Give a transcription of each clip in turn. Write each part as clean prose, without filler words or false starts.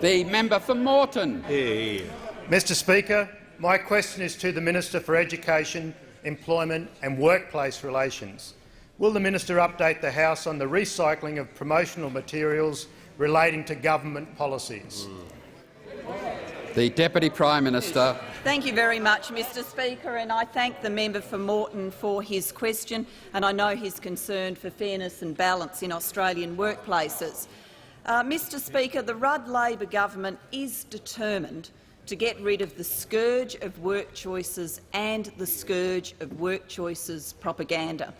The member for Moreton. Mr Speaker, my question is to the Minister for Education, Employment and Workplace Relations. Will the minister update the House on the recycling of promotional materials relating to government policies? The Deputy Prime Minister. Thank you very much, Mr Speaker, and I thank the member for Moreton for his question, and I know his concern for fairness and balance in Australian workplaces. Mr Speaker, the Rudd Labor government is determined to get rid of the scourge of work choices and the scourge of work choices propaganda.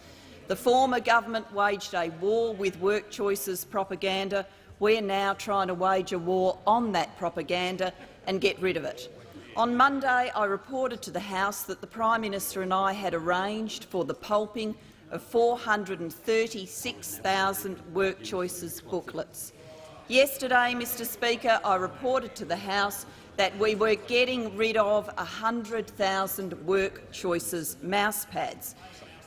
The former government waged a war with work choices propaganda. We're now trying to wage a war on that propaganda and get rid of it. On Monday, I reported to the House that the Prime Minister and I had arranged for the pulping of 436,000 work choices booklets. Yesterday, Mr Speaker, I reported to the House that we were getting rid of 100,000 work choices mouse pads.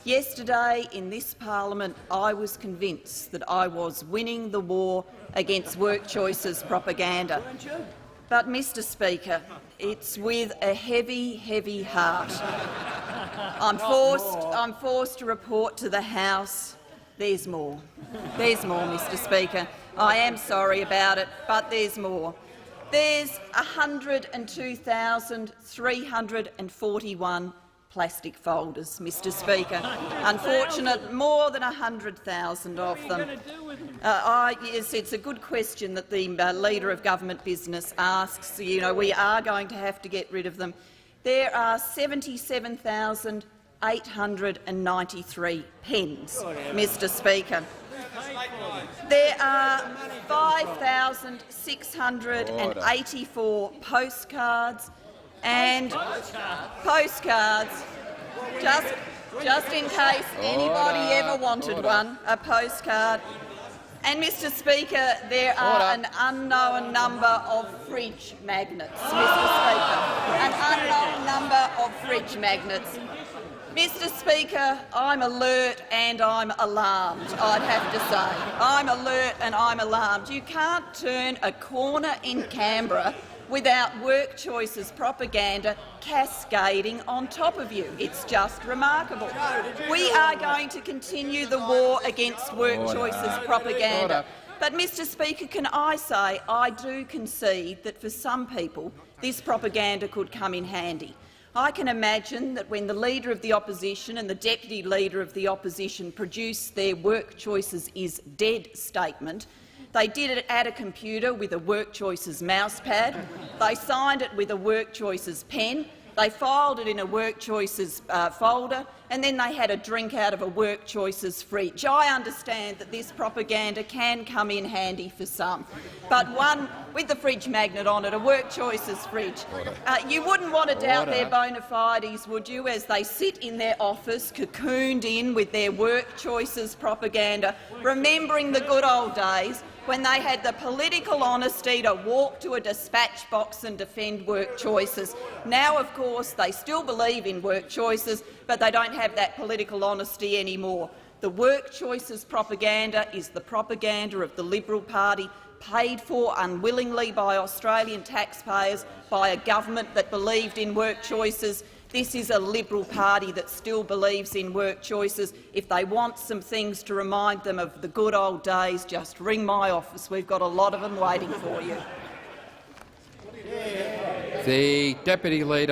Yesterday in this parliament, I was convinced that I was winning the war against work choices propaganda. But, Mr Speaker, it's with a heavy, heavy heart I'm forced to report to the House there's more. There's more, Mr Speaker. I am sorry about it, but there's more. There's 102,341 plastic folders, Mr Speaker. Unfortunately, more than 100,000 of them. Yes, it's a good question that the Leader of Government Business asks. We are going to have to get rid of them. There are 77,893 pens, Mr Speaker. There are 5,684 postcards and just in case anybody ever wanted one, a postcard. And, Mr Speaker, there are an unknown number of fridge magnets, Mr Speaker. An unknown number of fridge magnets. Mr Speaker, I'm alert and I'm alarmed, I'd have to say. I'm alert and I'm alarmed. You can't turn a corner in Canberra without work choices propaganda cascading on top of you. It's just remarkable. We are going to continue the war against work choices propaganda. But, Mr Speaker, can I say I do concede that for some people this propaganda could come in handy. I can imagine that when the Leader of the Opposition and the Deputy Leader of the Opposition produced their Work Choices is Dead statement, they did it at a computer with a Work Choices mousepad, they signed it with a Work Choices pen, they filed it in a Work Choices folder, and then they had a drink out of a Work Choices fridge. I understand that this propaganda can come in handy for some, but one with the fridge magnet on it, a Work Choices fridge. You wouldn't want to doubt their bona fides, would you, as they sit in their office, cocooned in with their Work Choices propaganda, remembering the good old days when they had the political honesty to walk to a dispatch box and defend work choices. Now, of course, they still believe in work choices, but they don't have that political honesty anymore. The work choices propaganda is the propaganda of the Liberal Party, paid for unwillingly by Australian taxpayers, by a government that believed in work choices. This is a Liberal Party that still believes in work choices. If they want some things to remind them of the good old days, just ring my office. We've got a lot of them waiting for you. The Deputy Leader.